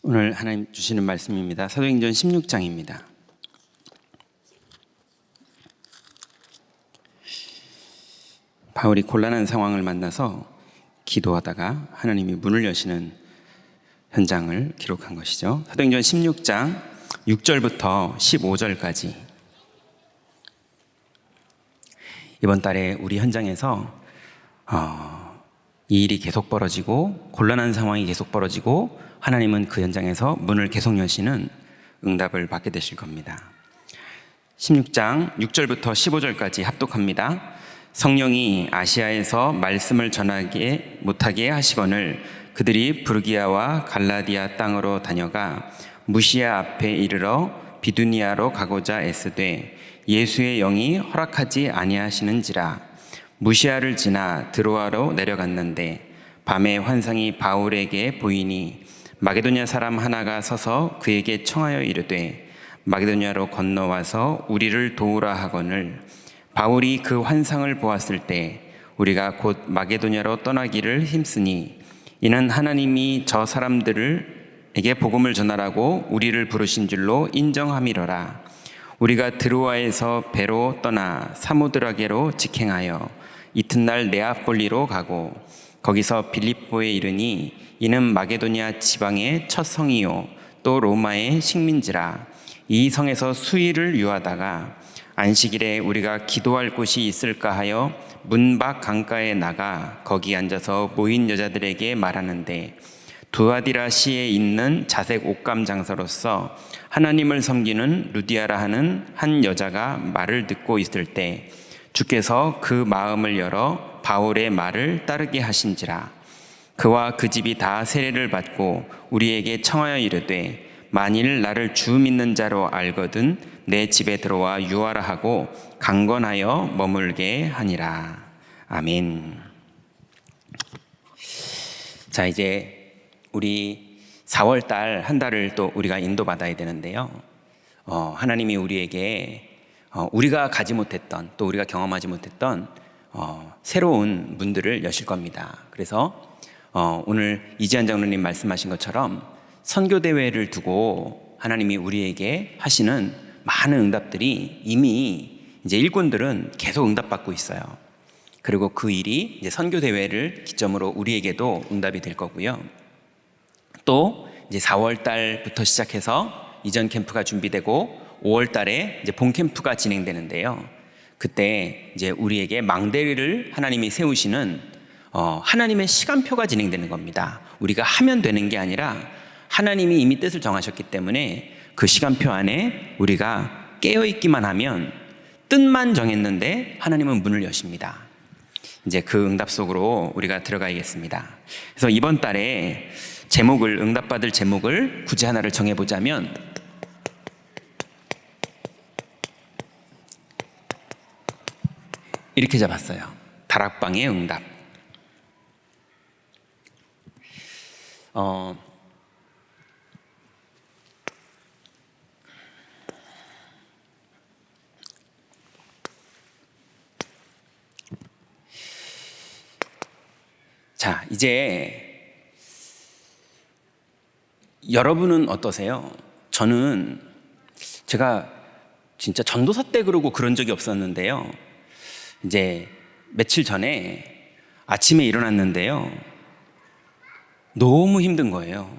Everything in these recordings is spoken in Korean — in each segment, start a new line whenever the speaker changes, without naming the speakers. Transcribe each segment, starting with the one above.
오늘 하나님 주시는 말씀입니다. 사도행전 16장입니다. 바울이 곤란한 상황을 만나서 기도하다가 하나님이 문을 여시는 현장을 기록한 것이죠. 사도행전 16장 6절부터 15절까지. 이번 달에 우리 현장에서 이 일이 계속 벌어지고 곤란한 상황이 계속 벌어지고 하나님은 그 현장에서 문을 계속 여시는 응답을 받게 되실 겁니다. 16장 6절부터 15절까지 합독합니다. 성령이 아시아에서 말씀을 전하게 못하게 하시거늘 그들이 부르기아와 갈라디아 땅으로 다녀가 무시아 앞에 이르러 비두니아로 가고자 애쓰되 예수의 영이 허락하지 아니하시는지라. 무시아를 지나 드로아로 내려갔는데 밤에 환상이 바울에게 보이니 마게도냐 사람 하나가 서서 그에게 청하여 이르되 마게도냐로 건너와서 우리를 도우라 하거늘 바울이 그 환상을 보았을 때 우리가 곧 마게도냐로 떠나기를 힘쓰니 이는 하나님이 저 사람들에게 복음을 전하라고 우리를 부르신 줄로 인정함이로라. 우리가 드로아에서 배로 떠나 사모드라게로 직행하여 이튿날 네아폴리로 가고 거기서 빌립보에 이르니 이는 마게도냐 지방의 첫 성이요 또 로마의 식민지라. 이 성에서 수일을 유하다가 안식일에 우리가 기도할 곳이 있을까 하여 문 밖 강가에 나가 거기 앉아서 모인 여자들에게 말하는데 두아디라 시에 있는 자색 옷감 장사로서 하나님을 섬기는 루디아라 하는 한 여자가 말을 듣고 있을 때 주께서 그 마음을 열어 바울의 말을 따르게 하신지라. 그와 그 집이 다 세례를 받고 우리에게 청하여 이르되 만일 나를 주 믿는 자로 알거든 내 집에 들어와 유하라 하고 강건하여 머물게 하니라. 아멘. 자, 이제 우리 4월달 한 달을 또 우리가 인도받아야 되는데요. 하나님이 우리에게 우리가 가지 못했던 또 우리가 경험하지 못했던 새로운 문들을 여실 겁니다. 그래서 오늘 이지한 장로님 말씀하신 것처럼 선교대회를 두고 하나님이 우리에게 하시는 많은 응답들이 이미 이제 일꾼들은 계속 응답받고 있어요. 그리고 그 일이 이제 선교대회를 기점으로 우리에게도 응답이 될 거고요. 또 이제 4월 달부터 시작해서 이전 캠프가 준비되고 5월 달에 이제 본 캠프가 진행되는데요. 그때 이제 우리에게 망대를 하나님이 세우시는 하나님의 시간표가 진행되는 겁니다. 우리가 하면 되는 게 아니라 하나님이 이미 뜻을 정하셨기 때문에 그 시간표 안에 우리가 깨어있기만 하면 뜻만 정했는데 하나님은 문을 여십니다. 이제 그 응답 속으로 우리가 들어가야겠습니다. 그래서 이번 달에 응답받을 제목을 굳이 하나를 정해보자면 이렇게 잡았어요. 다락방의 응답. 자, 이제 여러분은 어떠세요? 제가 진짜 전도사 때 그러고 그런 적이 없었는데요. 이제 며칠 전에 아침에 일어났는데요. 너무 힘든 거예요.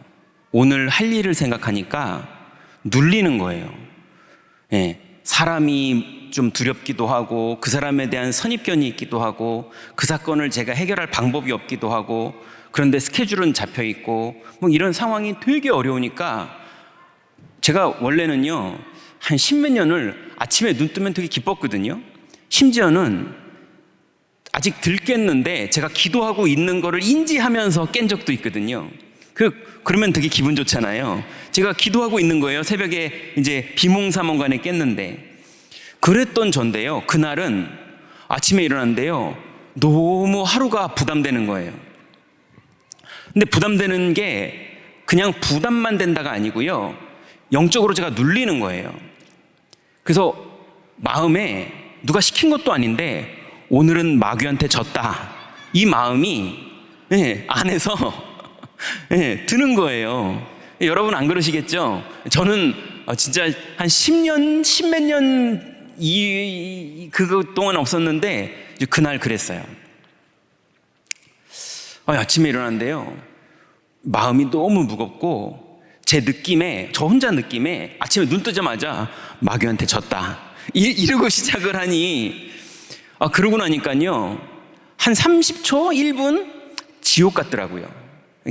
오늘 할 일을 생각하니까 눌리는 거예요. 예, 사람이 좀 두렵기도 하고 그 사람에 대한 선입견이 있기도 하고 그 사건을 제가 해결할 방법이 없기도 하고 그런데 스케줄은 잡혀 있고 뭐 이런 상황이 되게 어려우니까 제가 원래는요 한 십몇 년을 아침에 눈 뜨면 되게 기뻤거든요. 심지어는 아직 덜 깼는데 제가 기도하고 있는 거를 인지하면서 깬 적도 있거든요. 그러면 되게 기분 좋잖아요. 제가 기도하고 있는 거예요. 새벽에 이제 비몽사몽간에 깼는데 그랬던 전데요. 그날은 아침에 일어났는데요. 너무 하루가 부담되는 거예요. 근데 부담되는 게 그냥 부담만 된다가 아니고요. 영적으로 제가 눌리는 거예요. 그래서 마음에 누가 시킨 것도 아닌데 오늘은 마귀한테 졌다. 이 마음이 안에서 드는 거예요. 여러분 안 그러시겠죠? 저는 진짜 한 10년, 10몇 년 그거 동안 없었는데 이제 그날 그랬어요. 아침에 일어났는데요, 마음이 너무 무겁고 제 느낌에, 저 혼자 느낌에 아침에 눈 뜨자마자 마귀한테 졌다 이러고 시작을 하니, 그러고 나니까요 한 30초, 1분 지옥 같더라고요.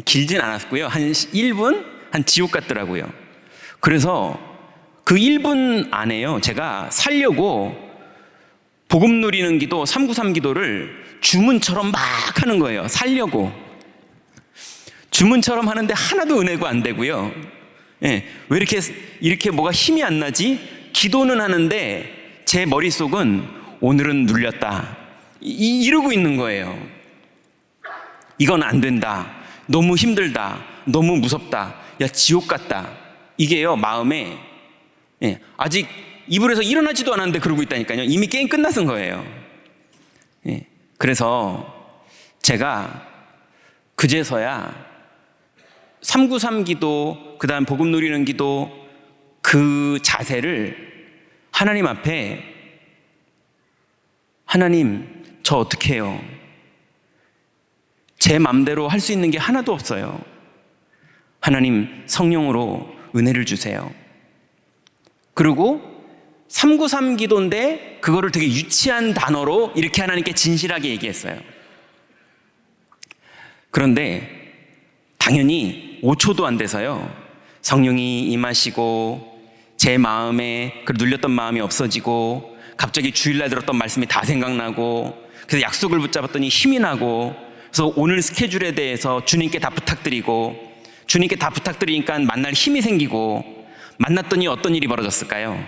길진 않았고요, 한 1분 한 지옥 같더라고요. 그래서 그 1분 안에요, 제가 살려고 복음 누리는 기도, 393 기도를 주문처럼 막 하는 거예요. 살려고 주문처럼 하는데 하나도 은혜가 안 되고요. 왜 이렇게 뭐가 힘이 안 나지? 기도는 하는데 제 머릿속은 오늘은 눌렸다 이러고 있는 거예요. 이건 안 된다, 너무 힘들다, 너무 무섭다, 야 지옥 같다, 이게요 마음에 아직 이불에서 일어나지도 않았는데 그러고 있다니까요. 이미 게임 끝났은 거예요. 그래서 제가 그제서야 393 기도, 그 다음 복음 누리는 기도, 그 자세를 하나님 앞에, 하나님 저 어떻게 해요? 제 맘대로 할 수 있는 게 하나도 없어요. 하나님 성령으로 은혜를 주세요. 그리고 393 기도인데 그거를 되게 유치한 단어로 이렇게 하나님께 진실하게 얘기했어요. 그런데 당연히 5초도 안 돼서요, 성령이 임하시고 제 마음에 그 눌렸던 마음이 없어지고 갑자기 주일날 들었던 말씀이 다 생각나고, 그래서 약속을 붙잡았더니 힘이 나고, 그래서 오늘 스케줄에 대해서 주님께 다 부탁드리고, 주님께 다 부탁드리니까 만날 힘이 생기고, 만났더니 어떤 일이 벌어졌을까요?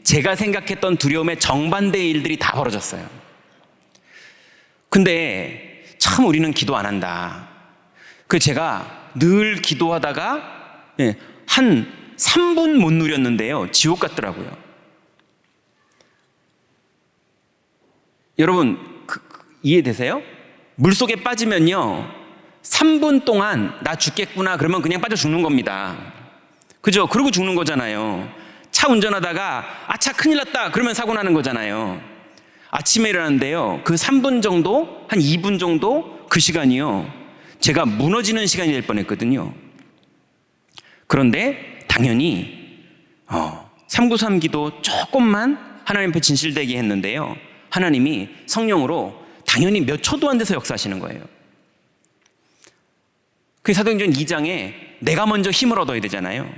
제가 생각했던 두려움의 정반대의 일들이 다 벌어졌어요. 근데 참 우리는 기도 안 한다. 제가 늘 기도하다가 한 3분 못 누렸는데요, 지옥 같더라고요. 여러분 이해되세요? 물속에 빠지면요 3분 동안 나 죽겠구나 그러면 그냥 빠져 죽는 겁니다. 그죠? 그러고 죽는 거잖아요. 차 운전하다가 차 큰일 났다 그러면 사고 나는 거잖아요. 아침에 일어났는데요, 그 3분 정도, 한 2분 정도 그 시간이요 제가 무너지는 시간이 될 뻔했거든요. 그런데 당연히 393 기도 조금만 하나님 앞에 진실되게 했는데요, 하나님이 성령으로 당연히 몇 초도 안 돼서 역사하시는 거예요. 그 사도행전 2장에 내가 먼저 힘을 얻어야 되잖아요.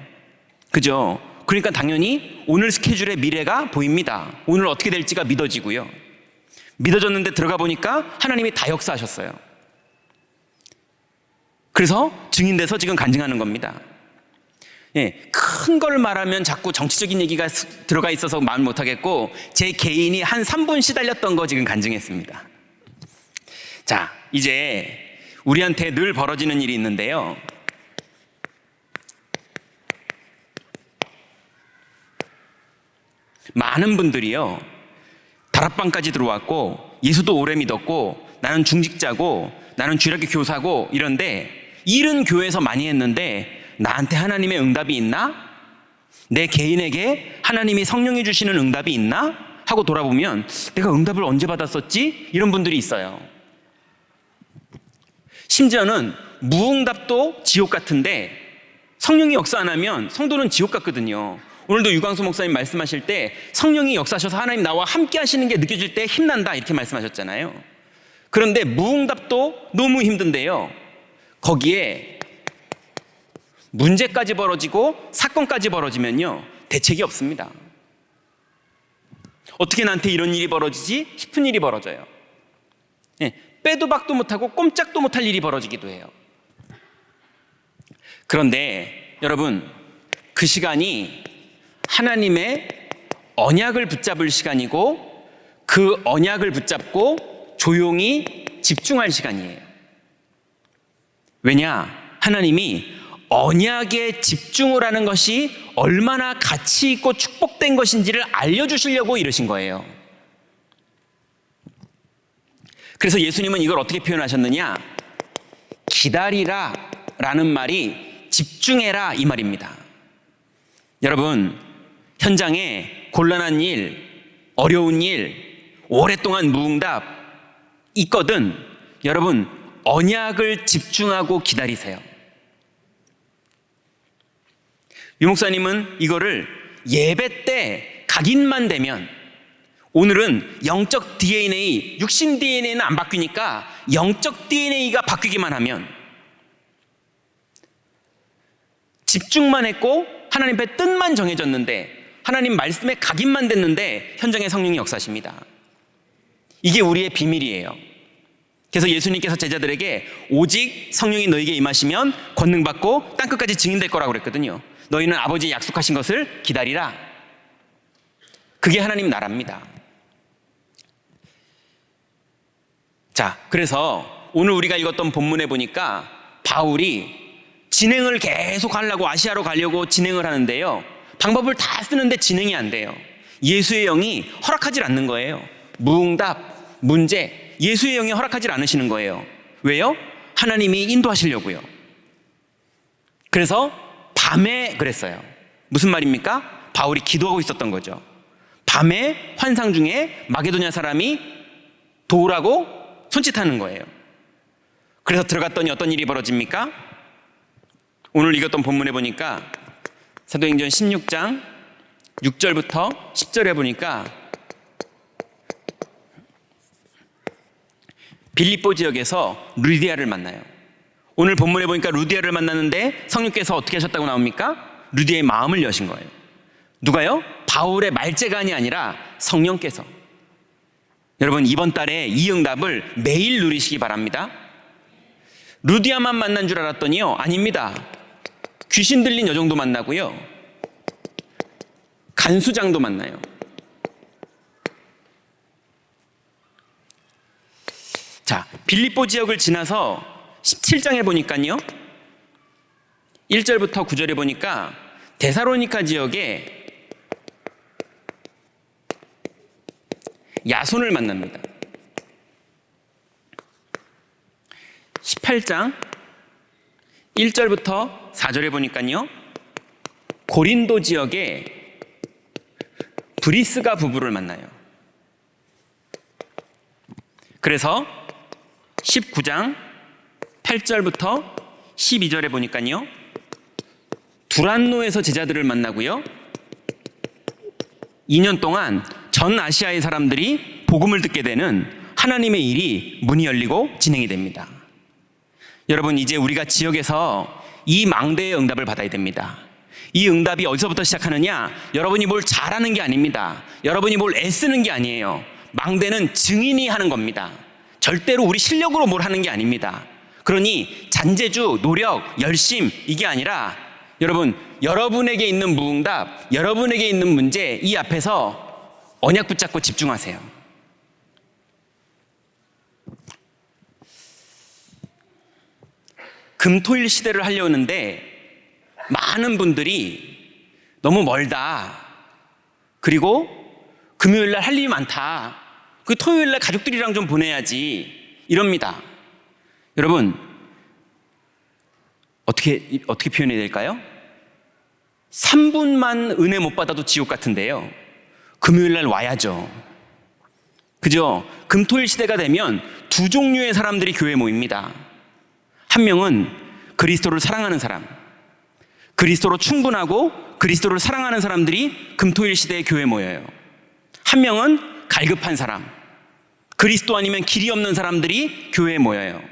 그죠? 그러니까 당연히 오늘 스케줄의 미래가 보입니다. 오늘 어떻게 될지가 믿어지고요. 믿어졌는데 들어가 보니까 하나님이 다 역사하셨어요. 그래서 증인돼서 지금 간증하는 겁니다. 큰 걸 말하면 자꾸 정치적인 얘기가 들어가 있어서 말 못하겠고, 제 개인이 한 3분 시달렸던 거 지금 간증했습니다. 자, 이제 우리한테 늘 벌어지는 일이 있는데요, 많은 분들이요 다락방까지 들어왔고 예수도 오래 믿었고 나는 중직자고 나는 주일학교 교사고 이런데, 일은 교회에서 많이 했는데 나한테 하나님의 응답이 있나? 내 개인에게 하나님이 성령이 주시는 응답이 있나? 하고 돌아보면 내가 응답을 언제 받았었지? 이런 분들이 있어요. 심지어는 무응답도 지옥 같은데 성령이 역사 안 하면 성도는 지옥 같거든요. 오늘도 유광수 목사님 말씀하실 때 성령이 역사하셔서 하나님 나와 함께 하시는 게 느껴질 때 힘난다 이렇게 말씀하셨잖아요. 그런데 무응답도 너무 힘든데요, 거기에 문제까지 벌어지고 사건까지 벌어지면요 대책이 없습니다. 어떻게 나한테 이런 일이 벌어지지 싶은 일이 벌어져요. 빼도 박도 못하고 꼼짝도 못할 일이 벌어지기도 해요. 그런데 여러분, 그 시간이 하나님의 언약을 붙잡을 시간이고, 그 언약을 붙잡고 조용히 집중할 시간이에요. 왜냐? 하나님이 언약에 집중을 하는 것이 얼마나 가치 있고 축복된 것인지를 알려주시려고 이러신 거예요. 그래서 예수님은 이걸 어떻게 표현하셨느냐? 기다리라 라는 말이 집중해라 이 말입니다. 여러분, 현장에 곤란한 일, 어려운 일, 오랫동안 무응답 있거든 여러분 언약을 집중하고 기다리세요. 유 목사님은 이거를 예배 때 각인만 되면, 오늘은 영적 DNA, 육신 DNA는 안 바뀌니까 영적 DNA가 바뀌기만 하면, 집중만 했고 하나님의 뜻만 정해졌는데, 하나님 말씀에 각인만 됐는데 현장의 성령이 역사하십니다. 이게 우리의 비밀이에요. 그래서 예수님께서 제자들에게 오직 성령이 너에게 임하시면 권능 받고 땅끝까지 증인될 거라고 그랬거든요. 너희는 아버지의 약속하신 것을 기다리라. 그게 하나님 나라입니다. 자, 그래서 오늘 우리가 읽었던 본문에 보니까 바울이 진행을 계속 하려고, 아시아로 가려고 진행을 하는데요, 방법을 다 쓰는데 진행이 안 돼요. 예수의 영이 허락하지 않는 거예요. 무응답, 문제, 예수의 영이 허락하지 않으시는 거예요. 왜요? 하나님이 인도하시려고요. 그래서 밤에 그랬어요. 무슨 말입니까? 바울이 기도하고 있었던 거죠. 밤에 환상 중에 마게도냐 사람이 도우라고 손짓하는 거예요. 그래서 들어갔더니 어떤 일이 벌어집니까? 오늘 읽었던 본문에 보니까 사도행전 16장 6절부터 10절에 보니까 빌립보 지역에서 루디아를 만나요. 오늘 본문에 보니까 루디아를 만났는데 성령께서 어떻게 하셨다고 나옵니까? 루디아의 마음을 여신 거예요. 누가요? 바울의 말재간이 아니라 성령께서. 여러분, 이번 달에 이 응답을 매일 누리시기 바랍니다. 루디아만 만난 줄 알았더니요, 아닙니다. 귀신 들린 여종도 만나고요, 간수장도 만나요. 자, 빌립보 지역을 지나서 17장에 보니까요, 1절부터 9절에 보니까 데살로니가 지역에 야손을 만납니다. 18장 1절부터 4절에 보니까요, 고린도 지역에 브리스가 부부를 만나요. 그래서 19장 8절부터 12절에 보니까요, 두란노에서 제자들을 만나고요, 2년 동안 전 아시아의 사람들이 복음을 듣게 되는 하나님의 일이 문이 열리고 진행이 됩니다. 여러분, 이제 우리가 지역에서 이 망대의 응답을 받아야 됩니다. 이 응답이 어디서부터 시작하느냐? 여러분이 뭘 잘하는 게 아닙니다. 여러분이 뭘 애쓰는 게 아니에요. 망대는 증인이 하는 겁니다. 절대로 우리 실력으로 뭘 하는 게 아닙니다. 그러니 잔재주, 노력, 열심, 이게 아니라 여러분, 여러분에게 있는 무응답, 여러분에게 있는 문제, 이 앞에서 언약 붙잡고 집중하세요. 금토일 시대를 하려는데 많은 분들이 너무 멀다, 그리고 금요일날 할 일이 많다, 그 토요일날 가족들이랑 좀 보내야지, 이럽니다. 여러분, 어떻게 표현해야 될까요? 3분만 은혜 못 받아도 지옥 같은데요, 금요일날 와야죠. 그죠? 금토일 시대가 되면 두 종류의 사람들이 교회에 모입니다. 한 명은 그리스도를 사랑하는 사람, 그리스도로 충분하고 그리스도를 사랑하는 사람들이 금토일 시대에 교회에 모여요. 한 명은 갈급한 사람, 그리스도 아니면 길이 없는 사람들이 교회에 모여요.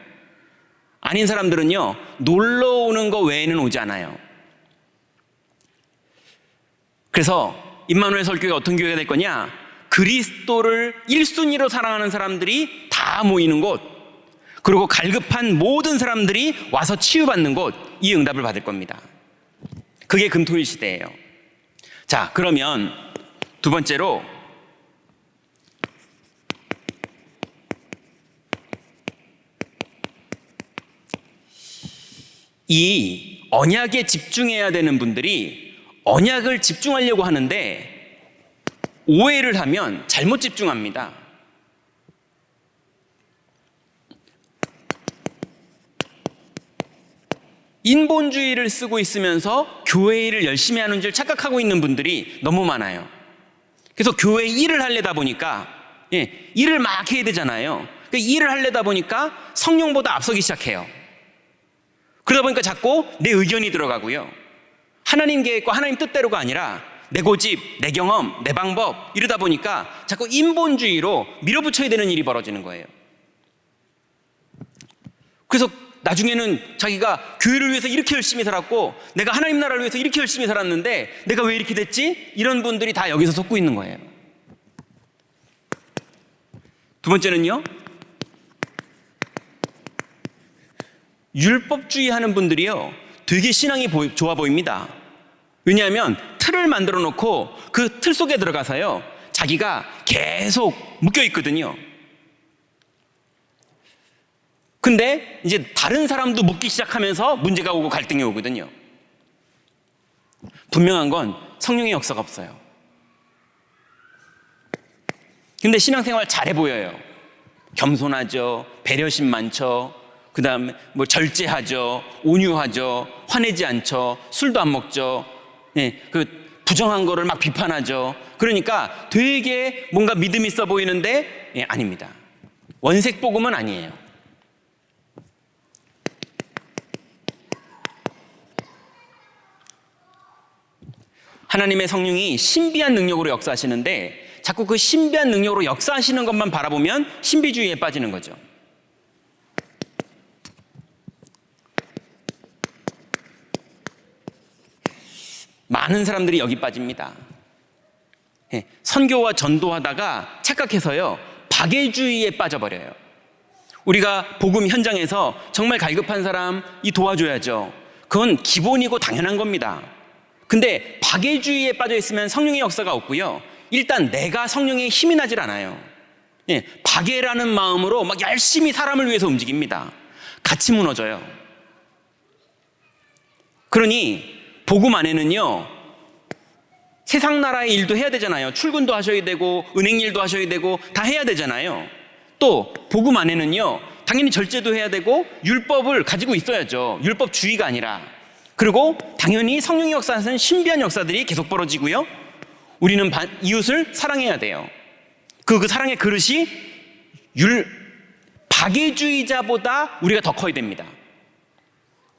아닌 사람들은요, 놀러 오는 거 외에는 오지 않아요. 그래서 임마누엘 설교가 어떤 교회가 될 거냐? 그리스도를 1순위로 사랑하는 사람들이 다 모이는 곳, 그리고 갈급한 모든 사람들이 와서 치유받는 곳, 이 응답을 받을 겁니다. 그게 금토일 시대예요. 자, 그러면 두 번째로 이 언약에 집중해야 되는 분들이 언약을 집중하려고 하는데 오해를 하면 잘못 집중합니다. 인본주의를 쓰고 있으면서 교회 일을 열심히 하는 줄 착각하고 있는 분들이 너무 많아요. 그래서 교회 일을 하려다 보니까 일을 막 해야 되잖아요. 그 일을 하려다 보니까 성령보다 앞서기 시작해요. 그러다 보니까 자꾸 내 의견이 들어가고요. 하나님 계획과 하나님 뜻대로가 아니라 내 고집, 내 경험, 내 방법 이러다 보니까 자꾸 인본주의로 밀어붙여야 되는 일이 벌어지는 거예요. 그래서 나중에는 자기가 교회를 위해서 이렇게 열심히 살았고 내가 하나님 나라를 위해서 이렇게 열심히 살았는데 내가 왜 이렇게 됐지? 이런 분들이 다 여기서 속고 있는 거예요. 두 번째는요, 율법주의 하는 분들이요 되게 신앙이 좋아 보입니다. 왜냐하면 틀을 만들어 놓고 그 틀 속에 들어가서요 자기가 계속 묶여 있거든요. 근데 이제 다른 사람도 묶기 시작하면서 문제가 오고 갈등이 오거든요. 분명한 건 성령의 역사가 없어요. 근데 신앙생활 잘해 보여요. 겸손하죠, 배려심 많죠, 그 다음에 뭐 절제하죠, 온유하죠, 화내지 않죠, 술도 안 먹죠, 그 부정한 거를 막 비판하죠. 그러니까 되게 뭔가 믿음 있어 보이는데 아닙니다. 원색 복음은 아니에요. 하나님의 성령이 신비한 능력으로 역사하시는데 자꾸 그 신비한 능력으로 역사하시는 것만 바라보면 신비주의에 빠지는 거죠. 많은 사람들이 여기 빠집니다. 선교와 전도하다가 착각해서요 박애주의에 빠져버려요. 우리가 복음 현장에서 정말 갈급한 사람이 도와줘야죠. 그건 기본이고 당연한 겁니다. 근데 박애주의에 빠져 있으면 성령의 역사가 없고요, 일단 내가 성령에 힘이 나질 않아요. 박애라는 마음으로 막 열심히 사람을 위해서 움직입니다. 같이 무너져요. 그러니 복음 안에는요 세상 나라의 일도 해야 되잖아요. 출근도 하셔야 되고 은행 일도 하셔야 되고 다 해야 되잖아요. 또 복음 안에는요 당연히 절제도 해야 되고 율법을 가지고 있어야죠. 율법주의가 아니라. 그리고 당연히 성령의 역사에서는 신비한 역사들이 계속 벌어지고요, 우리는 이웃을 사랑해야 돼요. 그 사랑의 그릇이 박애주의자보다 우리가 더 커야 됩니다.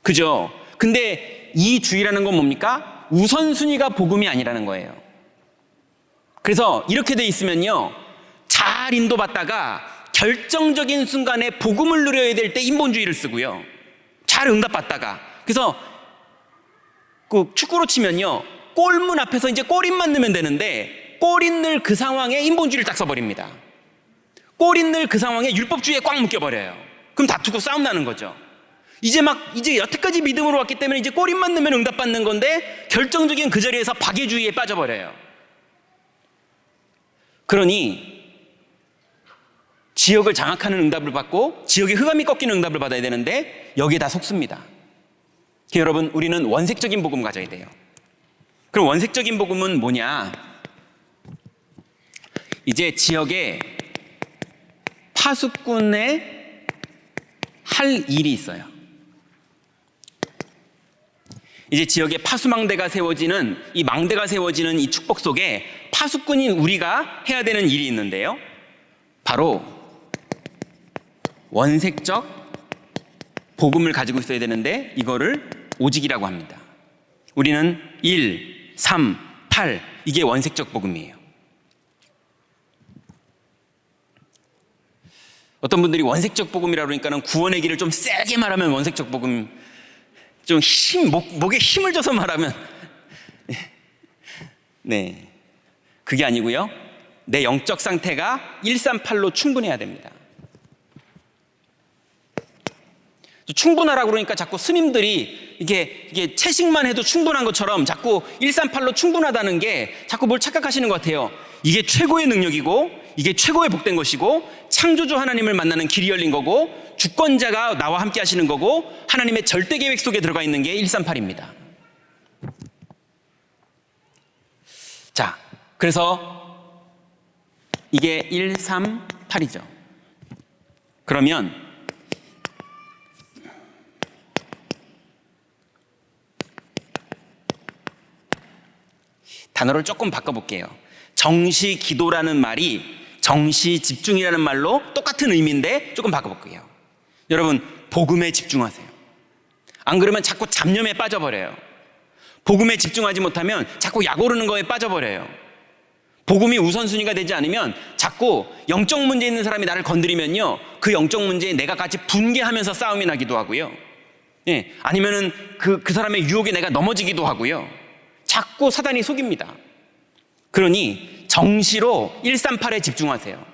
그죠? 근데 이 주의라는 건 뭡니까? 우선순위가 복음이 아니라는 거예요. 그래서 이렇게 돼 있으면요 잘 인도받다가 결정적인 순간에 복음을 누려야 될 때 인본주의를 쓰고요, 잘 응답받다가, 그래서 그 축구로 치면요 골문 앞에서 이제 골인만 넣으면 되는데 골인 넣을 그 상황에 인본주의를 딱 써버립니다. 골인 넣을 그 상황에 율법주의에 꽉 묶여버려요. 그럼 다투고 싸움 나는 거죠. 이제 여태까지 믿음으로 왔기 때문에 이제 골인만 넣으면 응답받는 건데 결정적인 그 자리에서 박애주의에 빠져버려요. 그러니 지역을 장악하는 응답을 받고 지역의 흑암이 꺾이는 응답을 받아야 되는데 여기에 다 속습니다. 여러분, 우리는 원색적인 복음 가져야 돼요. 그럼 원색적인 복음은 뭐냐? 이제 지역에 파수꾼의 할 일이 있어요. 이제 지역에 파수망대가 세워지는 이 축복 속에 파수꾼인 우리가 해야 되는 일이 있는데요, 바로 원색적 복음을 가지고 있어야 되는데 이거를 오직이라고 합니다. 우리는 1, 3, 8 이게 원색적 복음이에요. 어떤 분들이 원색적 복음이라고 그러니까는 구원의 길을 좀 세게 말하면 원색적 복음, 좀 목에 힘을 줘서 말하면 그게 아니고요, 내 영적 상태가 138로 충분해야 됩니다. 충분하라고 그러니까 자꾸 스님들이 이게 채식만 해도 충분한 것처럼 자꾸 138로 충분하다는 게 자꾸 뭘 착각하시는 것 같아요. 이게 최고의 능력이고 이게 최고의 복된 것이고 창조주 하나님을 만나는 길이 열린 거고 주권자가 나와 함께 하시는 거고 하나님의 절대 계획 속에 들어가 있는 게 138입니다. 자, 그래서 이게 138이죠. 그러면 단어를 조금 바꿔볼게요. 정시 기도라는 말이 정시 집중이라는 말로 똑같은 의미인데 조금 바꿔볼게요. 여러분, 복음에 집중하세요. 안 그러면 자꾸 잡념에 빠져버려요. 복음에 집중하지 못하면 자꾸 약 오르는 거에 빠져버려요. 복음이 우선순위가 되지 않으면 자꾸 영적 문제 있는 사람이 나를 건드리면요, 그 영적 문제에 내가 같이 분개하면서 싸움이 나기도 하고요. 예, 아니면은 그 사람의 유혹에 내가 넘어지기도 하고요. 자꾸 사단이 속입니다. 그러니 정시로 138에 집중하세요.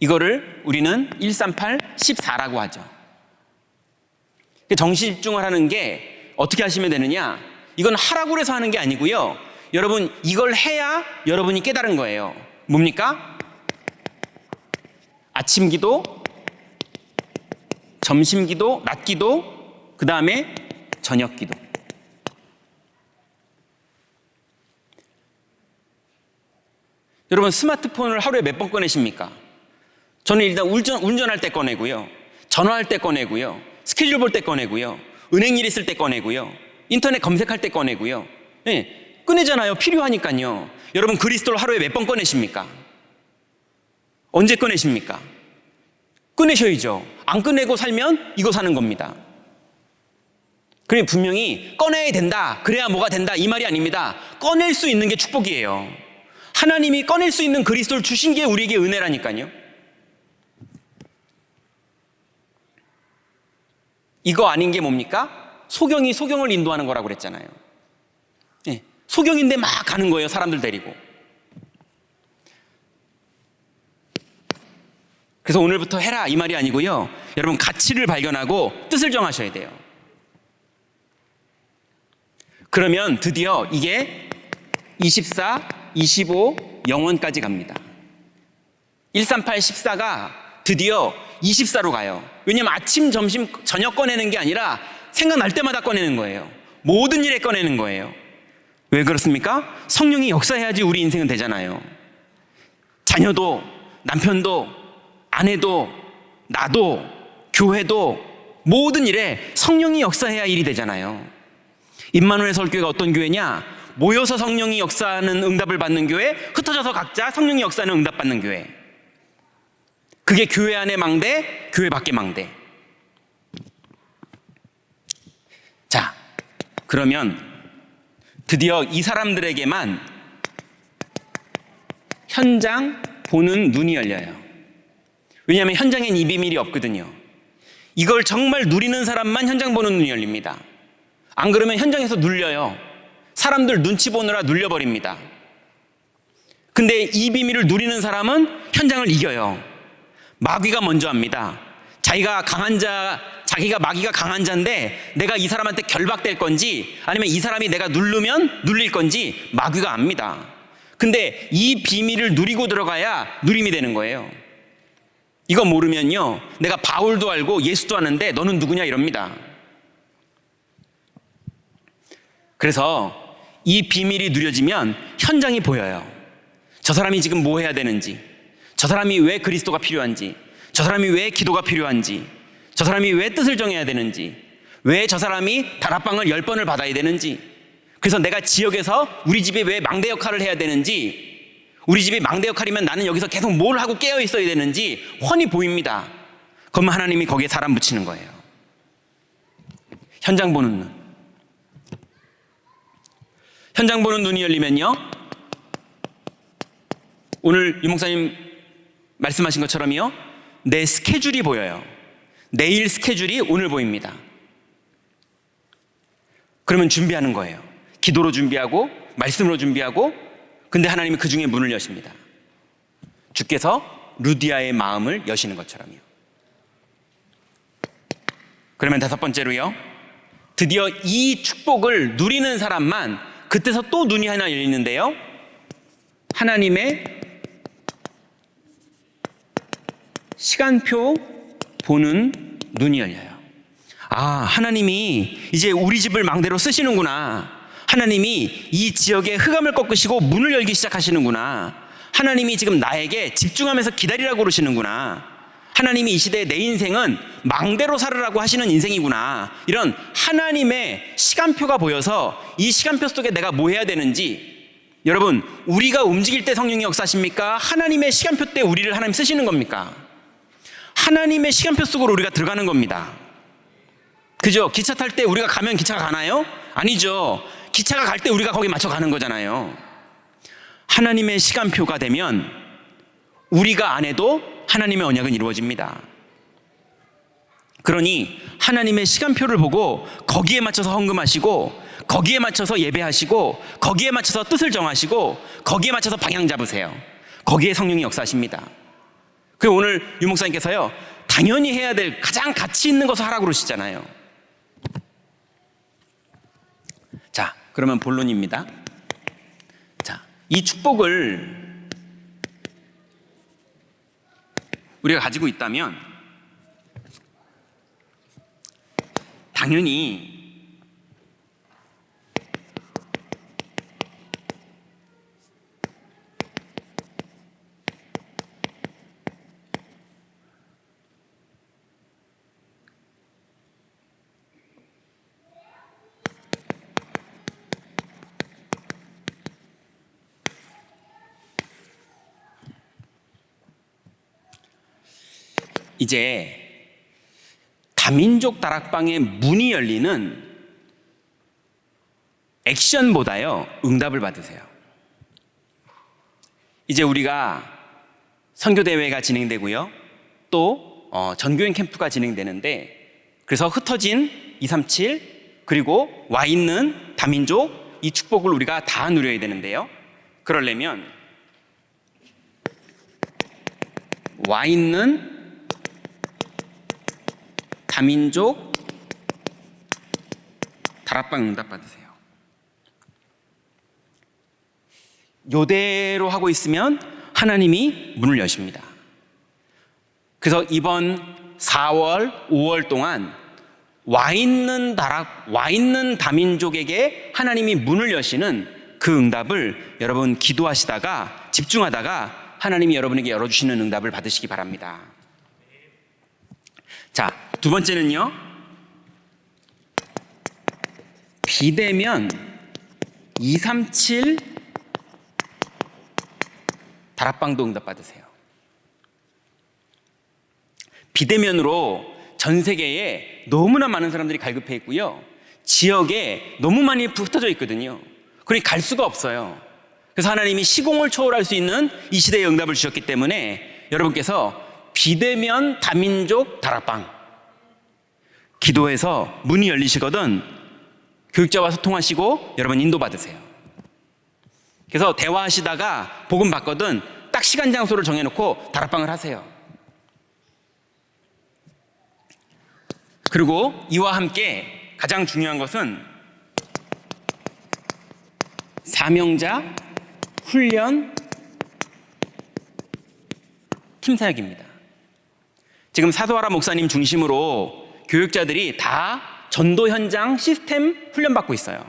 이거를 우리는 138, 14라고 하죠. 정시 집중을 하는 게 어떻게 하시면 되느냐? 이건 하라고 해서 하는 게 아니고요. 여러분, 이걸 해야 여러분이 깨달은 거예요. 뭡니까? 아침 기도, 점심 기도, 낮 기도, 그 다음에 저녁 기도. 여러분, 스마트폰을 하루에 몇 번 꺼내십니까? 저는 일단 운전할 때 꺼내고요, 전화할 때 꺼내고요, 스케줄 볼 때 꺼내고요, 은행 일 있을 때 꺼내고요, 인터넷 검색할 때 꺼내고요. 네, 꺼내잖아요. 필요하니까요. 여러분, 그리스도를 하루에 몇 번 꺼내십니까? 언제 꺼내십니까? 꺼내셔야죠. 안 꺼내고 살면 이거 사는 겁니다. 그러니 분명히 꺼내야 된다, 그래야 뭐가 된다, 이 말이 아닙니다. 꺼낼 수 있는 게 축복이에요. 하나님이 꺼낼 수 있는 그리스도를 주신 게 우리에게 은혜라니까요. 이거 아닌 게 뭡니까? 소경이 소경을 인도하는 거라고 그랬잖아요. 네, 소경인데 막 가는 거예요, 사람들 데리고. 그래서 오늘부터 해라, 이 말이 아니고요. 여러분, 가치를 발견하고 뜻을 정하셔야 돼요. 그러면 드디어 이게 24, 25, 영원까지 갑니다. 138, 14가 드디어 24로 가요. 왜냐면 아침, 점심, 저녁 꺼내는 게 아니라 생각날 때마다 꺼내는 거예요. 모든 일에 꺼내는 거예요. 왜 그렇습니까? 성령이 역사해야지 우리 인생은 되잖아요. 자녀도, 남편도, 아내도, 나도, 교회도, 모든 일에 성령이 역사해야 일이 되잖아요. 임마누엘 서울교회가 어떤 교회냐? 모여서 성령이 역사하는 응답을 받는 교회, 흩어져서 각자 성령이 역사하는 응답 받는 교회. 그게 교회 안에 망대, 교회 밖에 망대. 자, 그러면 드디어 이 사람들에게만 현장 보는 눈이 열려요. 왜냐하면 현장엔 이 비밀이 없거든요. 이걸 정말 누리는 사람만 현장 보는 눈이 열립니다. 안 그러면 현장에서 눌려요. 사람들 눈치 보느라 눌려버립니다. 근데 이 비밀을 누리는 사람은 현장을 이겨요. 마귀가 먼저 합니다. 자기가 마귀가 강한 자인데 내가 이 사람한테 결박될 건지 아니면 이 사람이 내가 누르면 눌릴 건지 마귀가 압니다. 근데 이 비밀을 누리고 들어가야 누림이 되는 거예요. 이거 모르면요, 내가 바울도 알고 예수도 아는데 너는 누구냐 이럽니다. 그래서 이 비밀이 누려지면 현장이 보여요. 저 사람이 지금 뭐 해야 되는지, 저 사람이 왜 그리스도가 필요한지, 저 사람이 왜 기도가 필요한지, 저 사람이 왜 뜻을 정해야 되는지, 왜 저 사람이 다락방을 10번을 받아야 되는지, 그래서 내가 지역에서 우리 집에 왜 망대 역할을 해야 되는지, 우리 집이 망대 역할이면 나는 여기서 계속 뭘 하고 깨어 있어야 되는지 훤히 보입니다. 그러면 하나님이 거기에 사람 붙이는 거예요. 현장 보는 눈. 현장 보는 눈이 열리면요, 오늘 유 목사님 말씀하신 것처럼요, 내 스케줄이 보여요. 내일 스케줄이 오늘 보입니다. 그러면 준비하는 거예요. 기도로 준비하고 말씀으로 준비하고. 근데 하나님이 그 중에 문을 여십니다. 주께서 루디아의 마음을 여시는 것처럼요. 그러면 5번째로요, 드디어 이 축복을 누리는 사람만 그때서 또 눈이 하나 열리는데요, 하나님의 시간표 보는 눈이 열려요. 아, 하나님이 이제 우리 집을 망대로 쓰시는구나. 하나님이 이 지역의 흑암을 꺾으시고 문을 열기 시작하시는구나. 하나님이 지금 나에게 집중하면서 기다리라고 그러시는구나. 하나님이 이 시대에 내 인생은 망대로 살으라고 하시는 인생이구나, 이런 하나님의 시간표가 보여서 이 시간표 속에 내가 뭐 해야 되는지, 여러분, 우리가 움직일 때 성령이 역사하십니까? 하나님의 시간표 때 우리를 하나님 쓰시는 겁니까? 하나님의 시간표 속으로 우리가 들어가는 겁니다. 그죠? 기차 탈 때 우리가 가면 기차가 가나요? 아니죠. 기차가 갈 때 우리가 거기 맞춰 가는 거잖아요. 하나님의 시간표가 되면 우리가 안 해도 하나님의 언약은 이루어집니다. 그러니 하나님의 시간표를 보고 거기에 맞춰서 헌금하시고, 거기에 맞춰서 예배하시고, 거기에 맞춰서 뜻을 정하시고, 거기에 맞춰서 방향 잡으세요. 거기에 성령이 역사하십니다. 그리고 오늘 유 목사님께서요, 당연히 해야 될 가장 가치 있는 것을 하라고 그러시잖아요. 자, 그러면 본론입니다. 자, 이 축복을 우리가 가지고 있다면 당연히 이제 다민족 다락방의 문이 열리는 액션보다요, 응답을 받으세요. 이제 우리가 선교대회가 진행되고요, 또 전교인 캠프가 진행되는데, 그래서 흩어진 237 그리고 와 있는 다민족, 이 축복을 우리가 다 누려야 되는데요, 그러려면 와 있는 다민족 다락방 응답 받으세요. 요대로 하고 있으면 하나님이 문을 여십니다. 그래서 이번 4월, 5월 동안 와 있는 다민족에게 하나님이 문을 여시는 그 응답을 여러분 기도하시다가, 집중하다가 하나님이 여러분에게 열어주시는 응답을 받으시기 바랍니다. 자, 두 번째는요, 비대면 237 다락방도 응답 받으세요. 비대면으로 전 세계에 너무나 많은 사람들이 갈급해 있고요, 지역에 너무 많이 흩어져 있거든요. 그러니 갈 수가 없어요. 그래서 하나님이 시공을 초월할 수 있는 이 시대의 응답을 주셨기 때문에 여러분께서 비대면 다민족 다락방 기도해서 문이 열리시거든 교육자와 소통하시고 여러분 인도받으세요. 그래서 대화하시다가 복음 받거든 딱 시간 장소를 정해놓고 다락방을 하세요. 그리고 이와 함께 가장 중요한 것은 사명자 훈련 팀 사역입니다. 지금 사도하라 목사님 중심으로 교육자들이 다 전도 현장 시스템 훈련받고 있어요.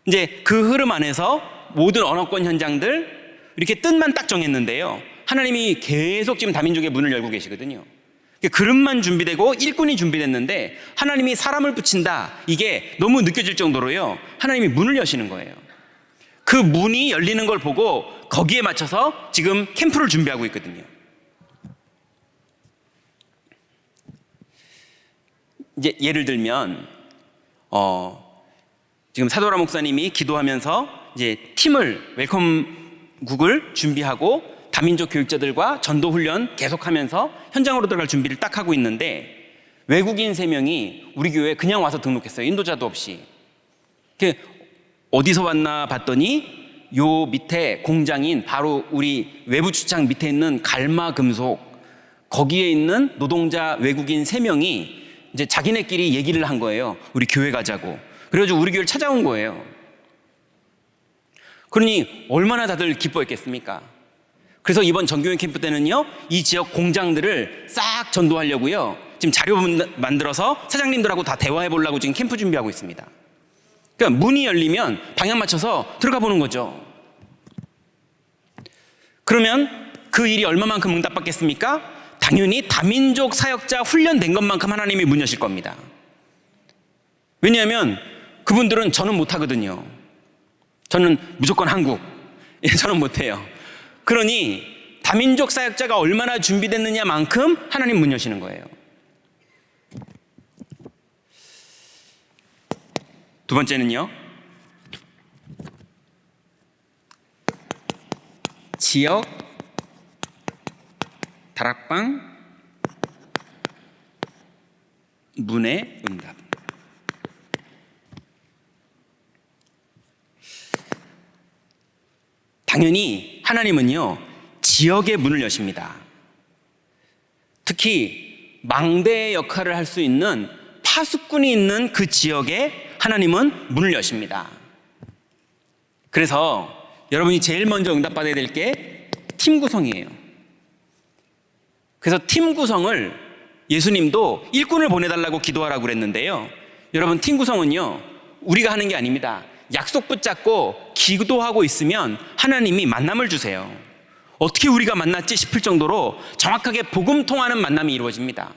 이제 그 흐름 안에서 모든 언어권 현장들 이렇게 뜻만 딱 정했는데요, 하나님이 계속 지금 다민족의 문을 열고 계시거든요. 그릇만 준비되고 일꾼이 준비됐는데 하나님이 사람을 붙인다, 이게 너무 느껴질 정도로요, 하나님이 문을 여시는 거예요. 그 문이 열리는 걸 보고 거기에 맞춰서 지금 캠프를 준비하고 있거든요. 이제 예를 들면 지금 사도라 목사님이 기도하면서 이제 팀을 웰컴국을 준비하고 다민족 교육자들과 전도 훈련 계속하면서 현장으로 들어갈 준비를 딱 하고 있는데, 외국인 3명이 우리 교회에 그냥 와서 등록했어요. 인도자도 없이. 어디서 왔나 봤더니 요 밑에 공장인 바로 우리 외부 주창 밑에 있는 갈마 금속, 거기에 있는 노동자 외국인 3명이 이제 자기네끼리 얘기를 한 거예요. 우리 교회 가자고. 그래가지고 우리 교회를 찾아온 거예요. 그러니 얼마나 다들 기뻐했겠습니까? 그래서 이번 전교인 캠프 때는요, 이 지역 공장들을 싹 전도하려고요, 지금 자료 만들어서 사장님들하고 다 대화해 보려고 지금 캠프 준비하고 있습니다. 그러니까 문이 열리면 방향 맞춰서 들어가 보는 거죠. 그러면 그 일이 얼마만큼 응답받겠습니까? 당연히 다민족 사역자 훈련된 것만큼 하나님이 문 여실 겁니다. 왜냐하면 그분들은 저는 못하거든요. 저는 무조건 한국. 저는 못해요. 그러니 다민족 사역자가 얼마나 준비됐느냐만큼 하나님 문 여시는 거예요. 두 번째는요, 지역 다락방 문의 응답. 당연히 하나님은요, 지역의 문을 여십니다. 특히 망대의 역할을 할 수 있는 파수꾼이 있는 그 지역에 하나님은 문을 여십니다. 그래서 여러분이 제일 먼저 응답받아야 될 게 팀 구성이에요. 그래서 팀 구성을 예수님도 일꾼을 보내달라고 기도하라고 그랬는데요, 여러분, 팀 구성은요 우리가 하는 게 아닙니다. 약속 붙잡고 기도하고 있으면 하나님이 만남을 주세요. 어떻게 우리가 만났지 싶을 정도로 정확하게 복음 통하는 만남이 이루어집니다.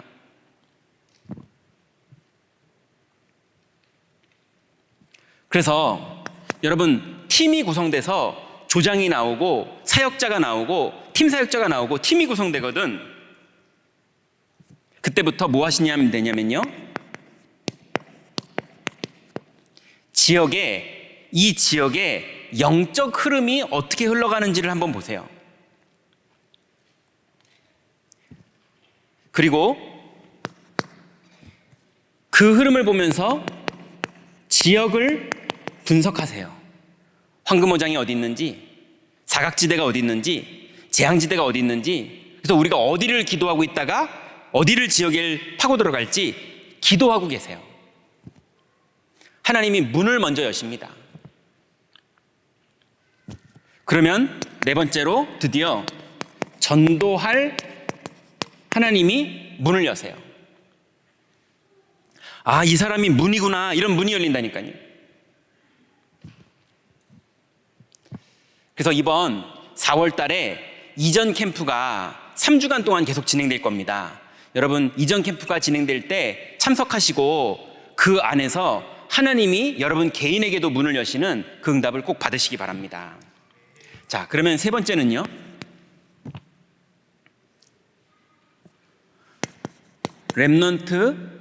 그래서 여러분, 팀이 구성돼서 조장이 나오고 사역자가 나오고 팀 사역자가 나오고 팀이 구성되거든. 그때부터 뭐 하시냐면 되냐면요, 이 지역의 영적 흐름이 어떻게 흘러가는지를 한번 보세요. 그리고 그 흐름을 보면서 지역을 분석하세요. 황금어장이 어디 있는지, 사각지대가 어디 있는지, 재앙지대가 어디 있는지. 그래서 우리가 어디를 기도하고 있다가 어디를 지역에 파고 들어갈지 기도하고 계세요. 하나님이 문을 먼저 여십니다. 그러면 네 번째로 드디어 전도할 하나님이 문을 여세요. 아, 이 사람이 문이구나, 이런 문이 열린다니까요. 그래서 이번 4월 달에 이전 캠프가 3주간 동안 계속 진행될 겁니다. 여러분, 이전 캠프가 진행될 때 참석하시고 그 안에서 하나님이 여러분 개인에게도 문을 여시는 그 응답을 꼭 받으시기 바랍니다. 자, 그러면 세 번째는요, 렘넌트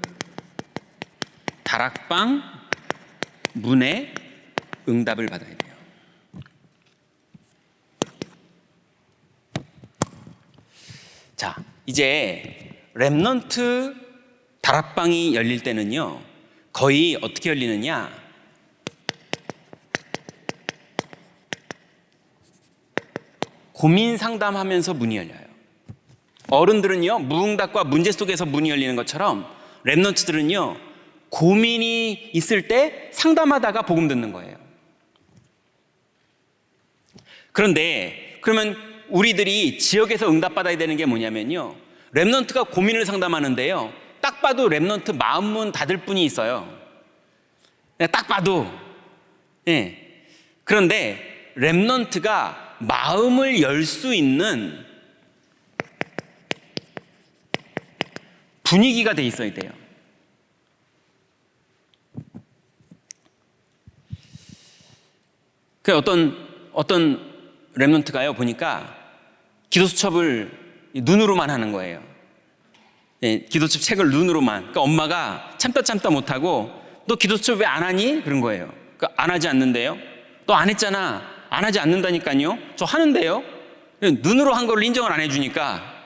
다락방 문의 응답을 받아야 돼요. 자, 이제 렘넌트 다락방이 열릴 때는요, 거의 어떻게 열리느냐, 고민 상담하면서 문이 열려요. 어른들은요, 무응답과 문제 속에서 문이 열리는 것처럼 렘넌트들은요, 고민이 있을 때 상담하다가 복음 듣는 거예요. 그런데 그러면 우리들이 지역에서 응답받아야 되는 게 뭐냐면요, 렘넌트가 고민을 상담하는데요, 딱 봐도 렘넌트 마음문 닫을 분이 있어요. 딱 봐도. 예. 그런데 렘넌트가 마음을 열 수 있는 분위기가 돼 있어야 돼요. 그 어떤 렘넌트가요, 보니까 기도 수첩을 눈으로만 하는 거예요. 예, 기도 수첩 책을 눈으로만. 그러니까 엄마가 참다 못하고 너 기도 수첩 왜 안 하니? 그런 거예요. 그러니까 안 하지 않는데요. 너 안 했잖아. 안 하지 않는다니까요. 저 하는데요. 눈으로 한 거를 인정을 안 해주니까.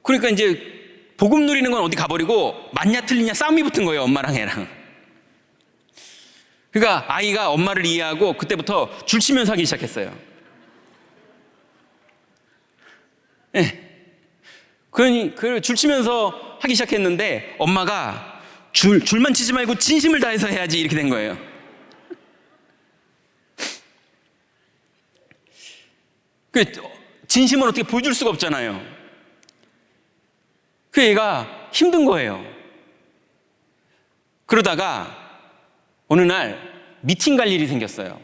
그러니까 이제 복음 누리는 건 어디 가버리고 맞냐 틀리냐 싸움이 붙은 거예요, 엄마랑 애랑. 그러니까 아이가 엄마를 이해하고 그때부터 줄 치면서 하기 시작했어요. 예. 줄 치면서 하기 시작했는데 엄마가 줄만 치지 말고 진심을 다해서 해야지, 이렇게 된 거예요. 진심을 어떻게 보여줄 수가 없잖아요. 그 애가 힘든 거예요. 그러다가 어느 날 미팅 갈 일이 생겼어요.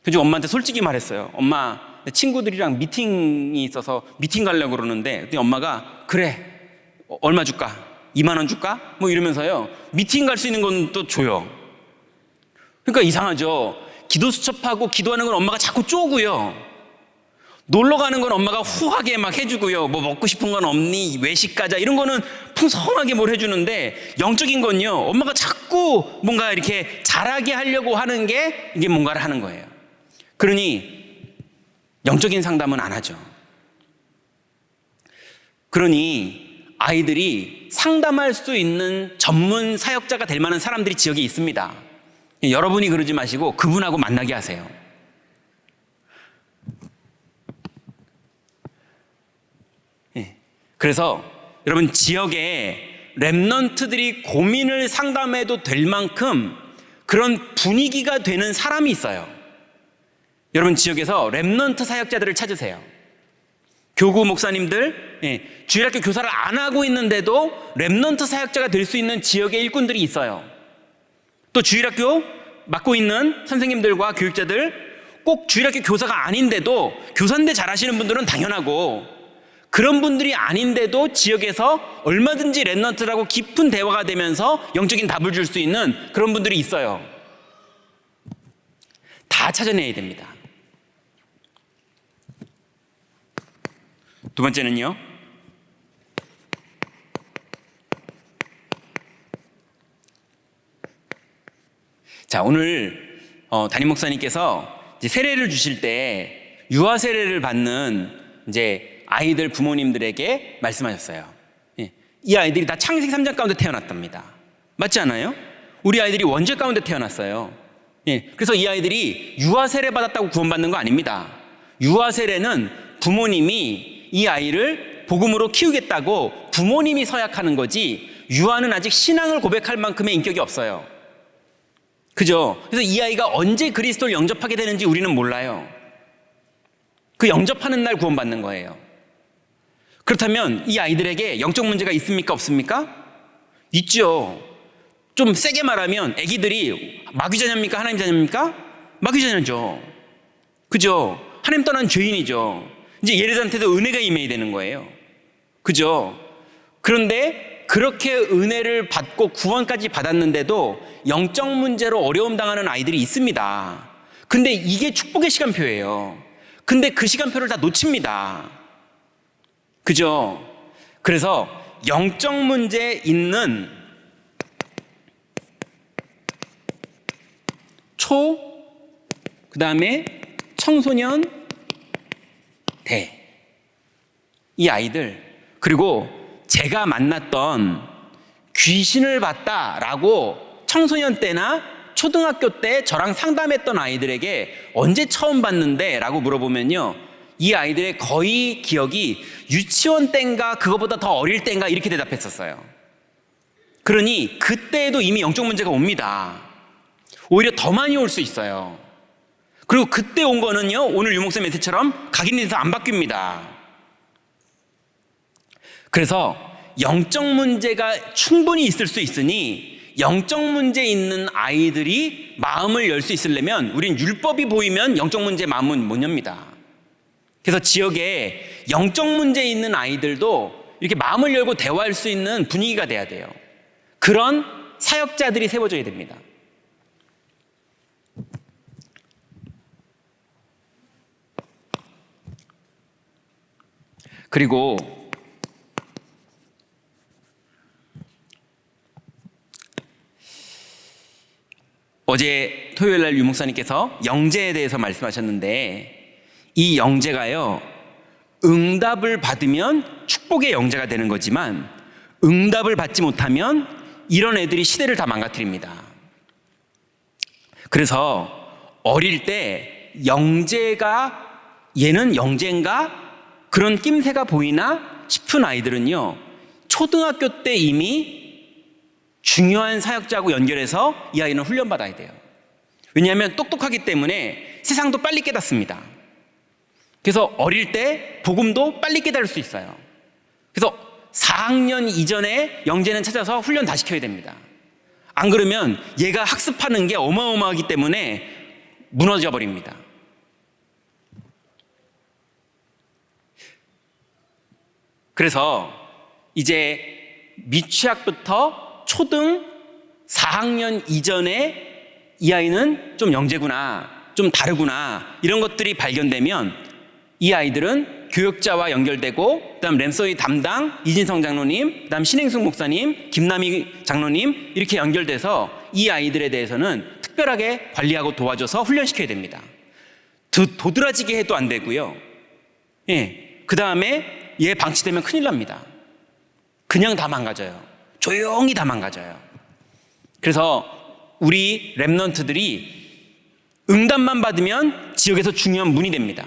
그래서 엄마한테 솔직히 말했어요. 엄마, 친구들이랑 미팅이 있어서 미팅 가려고 그러는데 그때 엄마가 그래 얼마 줄까? 2만 원 줄까? 뭐 이러면서요 미팅 갈 수 있는 건 또 줘요. 그러니까 이상하죠. 기도 수첩하고 기도하는 건 엄마가 자꾸 쪼고요. 놀러 가는 건 엄마가 후하게 막 해주고요. 뭐 먹고 싶은 건 없니? 외식 가자 이런 거는 풍성하게 뭘 해주는데 영적인 건요 엄마가 자꾸 뭔가 이렇게 잘하게 하려고 하는 게 이게 뭔가를 하는 거예요. 그러니 영적인 상담은 안 하죠. 그러니 아이들이 상담할 수 있는 전문 사역자가 될 만한 사람들이 지역에 있습니다. 여러분이 그러지 마시고 그분하고 만나게 하세요. 그래서 여러분 지역에 렘넌트들이 고민을 상담해도 될 만큼 그런 분위기가 되는 사람이 있어요. 여러분 지역에서 렘넌트 사역자들을 찾으세요. 교구 목사님들, 주일학교 교사를 안 하고 있는데도 렘넌트 사역자가 될 수 있는 지역의 일꾼들이 있어요. 또 주일학교 맡고 있는 선생님들과 교육자들, 꼭 주일학교 교사가 아닌데도 교사인데 잘하시는 분들은 당연하고, 그런 분들이 아닌데도 지역에서 얼마든지 렘넌트라고 깊은 대화가 되면서 영적인 답을 줄 수 있는 그런 분들이 있어요. 다 찾아내야 됩니다. 두 번째는요, 자, 오늘 담임 목사님께서 이제 세례를 주실 때 유아 세례를 받는 이제 아이들 부모님들에게 말씀하셨어요. 이 아이들이 다 창세기 3장 가운데 태어났답니다. 맞지 않아요? 우리 아이들이 원죄 가운데 태어났어요. 그래서 이 아이들이 유아 세례 받았다고 구원받는 거 아닙니다. 유아 세례는 부모님이 이 아이를 복음으로 키우겠다고 부모님이 서약하는 거지, 유아는 아직 신앙을 고백할 만큼의 인격이 없어요. 그죠? 그래서 이 아이가 언제 그리스도를 영접하게 되는지 우리는 몰라요. 그 영접하는 날 구원받는 거예요. 그렇다면 이 아이들에게 영적 문제가 있습니까? 없습니까? 있죠. 좀 세게 말하면 아기들이 마귀 자녀입니까? 하나님 자녀입니까? 마귀 자녀죠. 그죠? 하나님 떠난 죄인이죠. 이제 얘네들한테도 은혜가 임해야 되는 거예요. 그죠? 그런데 그렇게 은혜를 받고 구원까지 받았는데도 영적 문제로 어려움 당하는 아이들이 있습니다. 근데 이게 축복의 시간표예요. 근데 그 시간표를 다 놓칩니다. 그죠? 그래서 영적 문제 있는 그 다음에 청소년, 이 아이들, 그리고 제가 만났던 귀신을 봤다라고 청소년 때나 초등학교 때 저랑 상담했던 아이들에게 언제 처음 봤는데? 라고 물어보면요, 이 아이들의 거의 기억이 유치원 때인가 그거보다 더 어릴 때인가 이렇게 대답했었어요. 그러니 그때에도 이미 영적 문제가 옵니다. 오히려 더 많이 올 수 있어요. 그리고 그때 온 거는요, 오늘 유목사 메시지처럼 각인이 돼서 안 바뀝니다. 그래서 영적 문제가 충분히 있을 수 있으니 영적 문제 있는 아이들이 마음을 열 수 있으려면 우린 율법이 보이면 영적 문제 마음은 못 엽니다. 그래서 지역에 영적 문제 있는 아이들도 이렇게 마음을 열고 대화할 수 있는 분위기가 돼야 돼요. 그런 사역자들이 세워져야 됩니다. 그리고 어제 토요일 날 유목사님께서 영재에 대해서 말씀하셨는데, 이 영재가요, 응답을 받으면 축복의 영재가 되는 거지만 응답을 받지 못하면 이런 애들이 시대를 다 망가뜨립니다. 그래서 어릴 때 영재가, 얘는 영재인가? 그런 낌새가 보이나 싶은 아이들은요, 초등학교 때 이미 중요한 사역자하고 연결해서 이 아이는 훈련받아야 돼요. 왜냐하면 똑똑하기 때문에 세상도 빨리 깨닫습니다. 그래서 어릴 때 복음도 빨리 깨달을 수 있어요. 그래서 4학년 이전에 영재는 찾아서 훈련 다 시켜야 됩니다. 안 그러면 얘가 학습하는 게 어마어마하기 때문에 무너져 버립니다. 그래서 이제 미취학부터 초등 4학년 이전에 이 아이는 좀 영재구나, 좀 다르구나, 이런 것들이 발견되면 이 아이들은 교육자와 연결되고, 그다음 램서이 담당 이진성 장로님, 그다음 신행숙 목사님, 김남희 장로님, 이렇게 연결돼서 이 아이들에 대해서는 특별하게 관리하고 도와줘서 훈련시켜야 됩니다. 도드라지게 해도 안 되고요. 그 다음에 얘 방치되면 큰일 납니다. 그냥 다 망가져요. 조용히 다 망가져요. 그래서 우리 랩넌트들이 응답만 받으면 지역에서 중요한 문이 됩니다.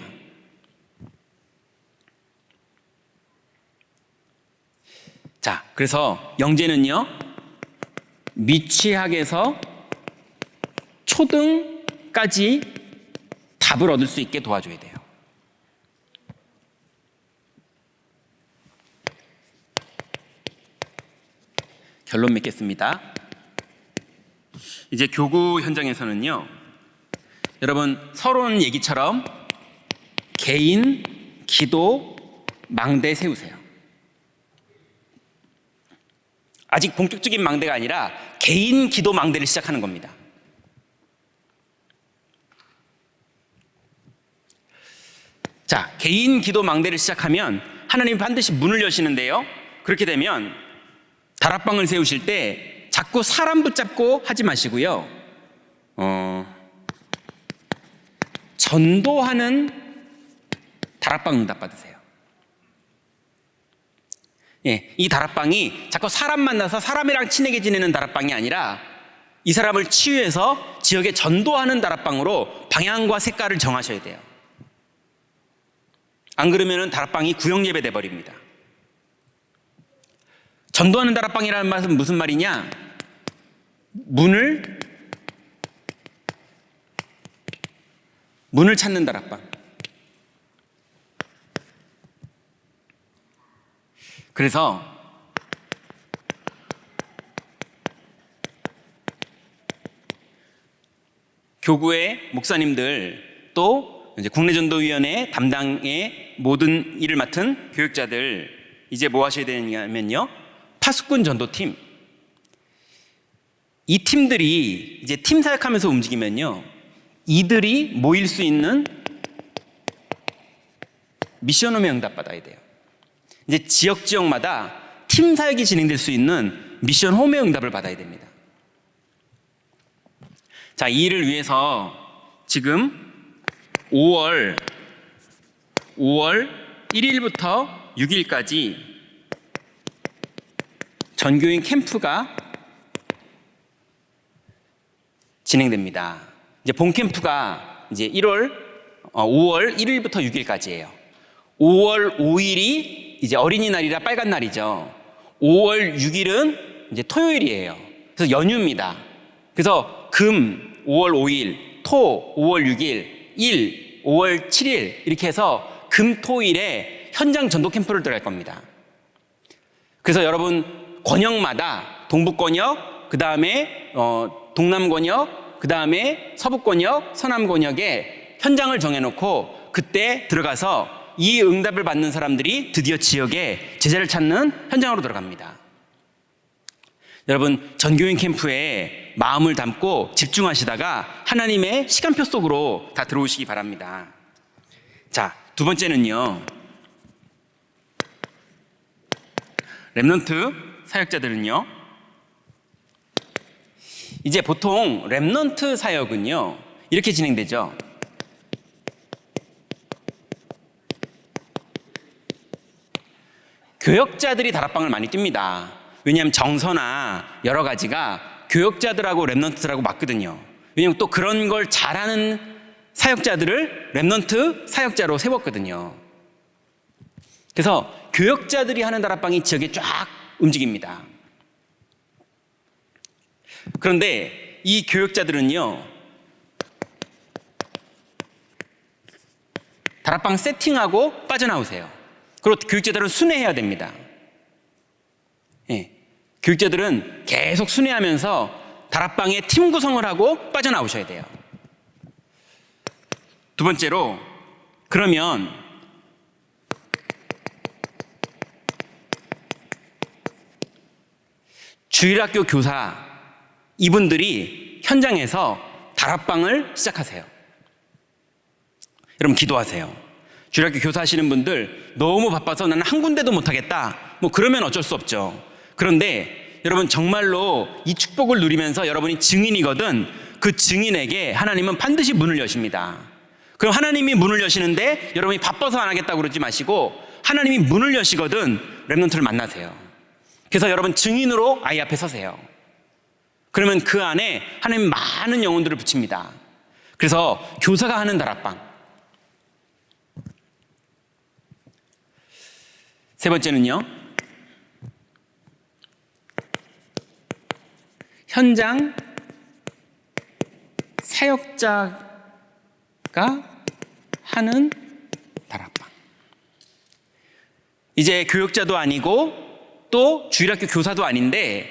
자, 그래서 영재는요, 미취학에서 초등까지 답을 얻을 수 있게 도와줘야 돼요. 결론 맺겠습니다. 이제 교구 현장에서는요, 여러분 서론 얘기처럼 개인 기도 망대 세우세요. 아직 본격적인 망대가 아니라 개인 기도 망대를 시작하는 겁니다. 자, 개인 기도 망대를 시작하면 하나님이 반드시 문을 여시는데요, 그렇게 되면 다락방을 세우실 때 자꾸 사람 붙잡고 하지 마시고요, 전도하는 다락방 응답 받으세요. 이 다락방이 자꾸 사람 만나서 사람이랑 친하게 지내는 다락방이 아니라 이 사람을 치유해서 지역에 전도하는 다락방으로 방향과 색깔을 정하셔야 돼요. 안 그러면 다락방이 구역예배 돼버립니다. 전도하는 다락방이라는 말은 무슨 말이냐? 문을 찾는 다락방. 그래서 교구의 목사님들, 또 이제 국내전도위원회 담당의 모든 일을 맡은 교육자들, 이제 뭐 하셔야 되냐면요, 파수꾼 전도팀. 이 팀들이 이제 팀 사역하면서 움직이면요, 이들이 모일 수 있는 미션홈에 응답받아야 돼요. 이제 지역마다 팀 사역이 진행될 수 있는 미션 홈의 응답을 받아야 됩니다. 자, 이 일을 위해서 지금 5월 1일부터 6일까지 전교인 캠프가 진행됩니다. 이제 본 캠프가 이제 5월 1일부터 6일까지예요. 5월 5일이 이제 어린이날이라 빨간 날이죠. 5월 6일은 이제 토요일이에요. 그래서 연휴입니다. 그래서 금 5월 5일, 토 5월 6일, 일 5월 7일, 이렇게 해서 금, 토일에 현장 전도 캠프를 들어갈 겁니다. 그래서 여러분 권역마다 동북권역, 그 다음에 동남권역, 그 다음에 서북권역, 서남권역에 현장을 정해놓고 그때 들어가서 이 응답을 받는 사람들이 드디어 지역에 제자를 찾는 현장으로 들어갑니다. 여러분, 전교인 캠프에 마음을 담고 집중하시다가 하나님의 시간표 속으로 다 들어오시기 바랍니다. 자, 두 번째는요, 랩넌트 사역자들은요, 이제 보통 랩넌트 사역은요, 이렇게 진행되죠. 교역자들이 다락방을 많이 뜁니다. 왜냐하면 정서나 여러 가지가 교역자들하고 랩넌트들하고 맞거든요. 왜냐하면 또 그런 걸 잘하는 사역자들을 랩넌트 사역자로 세웠거든요. 그래서 교역자들이 하는 다락방이 지역에 쫙 움직입니다. 그런데 이 교역자들은요, 다락방 세팅하고 빠져나오세요. 그리고 교육자들은 순회해야 됩니다. 교육자들은 계속 순회하면서 다락방에 팀 구성을 하고 빠져나오셔야 돼요. 두 번째로, 그러면 주일학교 교사 이분들이 현장에서 다락방을 시작하세요. 여러분 기도하세요. 주일학교 교사 하시는 분들 너무 바빠서 나는 한 군데도 못하겠다, 그러면 어쩔 수 없죠. 그런데 여러분 정말로 이 축복을 누리면서 여러분이 증인이거든 그 증인에게 하나님은 반드시 문을 여십니다. 그럼 하나님이 문을 여시는데 여러분이 바빠서 안 하겠다고 그러지 마시고 하나님이 문을 여시거든 렘넌트를 만나세요. 그래서 여러분 증인으로 아이 앞에 서세요. 그러면 그 안에 하나님 많은 영혼들을 붙입니다. 그래서 교사가 하는 다락방. 세 번째는요, 현장 사역자가 하는 다락방. 이제 교육자도 아니고 또 주일학교 교사도 아닌데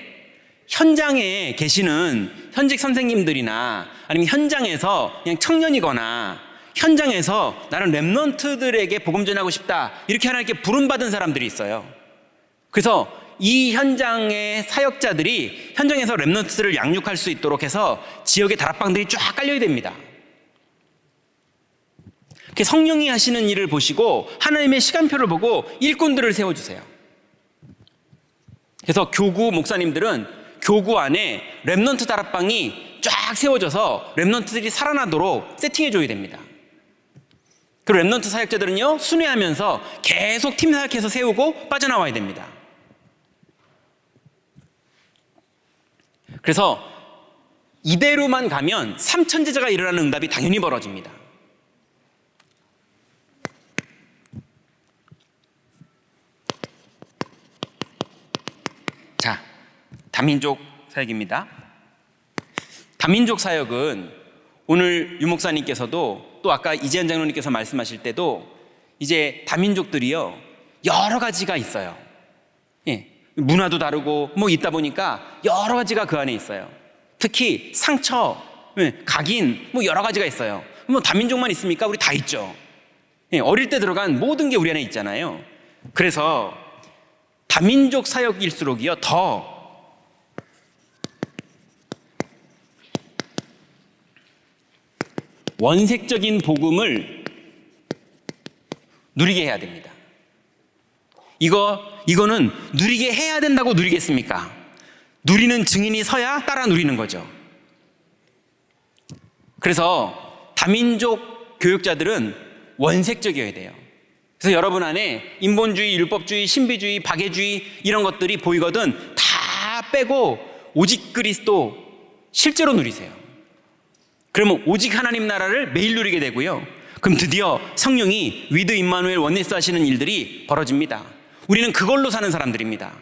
현장에 계시는 현직 선생님들이나 아니면 현장에서 그냥 청년이거나 현장에서 나는 렘넌트들에게 복음 전하고 싶다 이렇게 하나님께 부름받은 사람들이 있어요. 그래서 이 현장의 사역자들이 현장에서 렘넌트들을 양육할 수 있도록 해서 지역의 다락방들이 쫙 깔려야 됩니다. 성령이 하시는 일을 보시고 하나님의 시간표를 보고 일꾼들을 세워주세요. 그래서 교구 목사님들은 교구 안에 렘넌트 다락방이 쫙 세워져서 렘넌트들이 살아나도록 세팅해줘야 됩니다. 그리고 렘넌트 사역자들은요, 순회하면서 계속 팀 사역해서 세우고 빠져나와야 됩니다. 그래서 이대로만 가면 3천제자가 일어나는 응답이 당연히 벌어집니다. 자, 다민족 사역입니다. 다민족 사역은 오늘 유 목사님께서도 또 아까 이재현 장로님께서 말씀하실 때도 이제 다민족들이요 여러 가지가 있어요. 문화도 다르고 있다 보니까 여러 가지가 그 안에 있어요. 특히 상처, 각인 여러 가지가 있어요. 다민족만 있습니까? 우리 다 있죠. 어릴 때 들어간 모든 게 우리 안에 있잖아요. 그래서 다민족 사역일수록이요 더 원색적인 복음을 누리게 해야 됩니다. 이거는 누리게 해야 된다고 누리겠습니까? 누리는 증인이 서야 따라 누리는 거죠. 그래서 다민족 교육자들은 원색적이어야 돼요. 그래서 여러분 안에 인본주의, 율법주의, 신비주의, 박애주의 이런 것들이 보이거든 다 빼고 오직 그리스도 실제로 누리세요. 그러면 오직 하나님 나라를 매일 누리게 되고요. 그럼 드디어 성령이 위드 임마누엘 원네스 하시는 일들이 벌어집니다. 우리는 그걸로 사는 사람들입니다.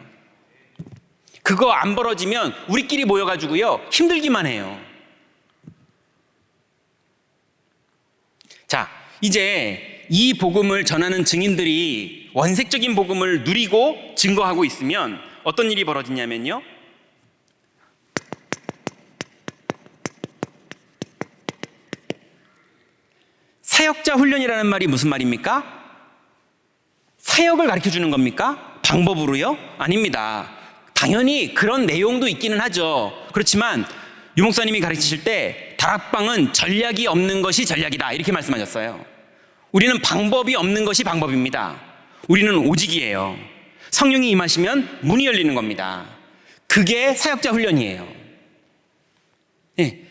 그거 안 벌어지면 우리끼리 모여가지고요 힘들기만 해요. 자, 이제 이 복음을 전하는 증인들이 원색적인 복음을 누리고 증거하고 있으면 어떤 일이 벌어지냐면요, 사역자 훈련이라는 말이 무슨 말입니까? 사역을 가르쳐주는 겁니까? 방법으로요? 아닙니다. 당연히 그런 내용도 있기는 하죠. 그렇지만 유 목사님이 가르치실 때 다락방은 전략이 없는 것이 전략이다 이렇게 말씀하셨어요. 우리는 방법이 없는 것이 방법입니다. 우리는 오직이에요. 성령이 임하시면 문이 열리는 겁니다. 그게 사역자 훈련이에요.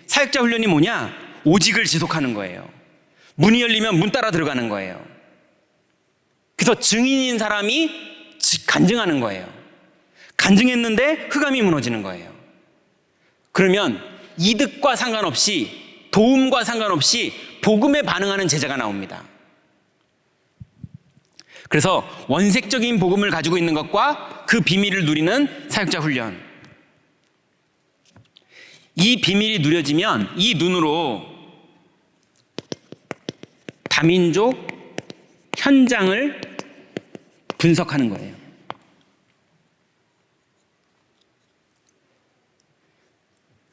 사역자 훈련이 뭐냐? 오직을 지속하는 거예요. 문이 열리면 문 따라 들어가는 거예요. 그래서 증인인 사람이 간증하는 거예요. 간증했는데 흑암이 무너지는 거예요. 그러면 이득과 상관없이, 도움과 상관없이 복음에 반응하는 제자가 나옵니다. 그래서 원색적인 복음을 가지고 있는 것과 그 비밀을 누리는 사역자 훈련. 이 비밀이 누려지면 이 눈으로 다민족 현장을 분석하는 거예요.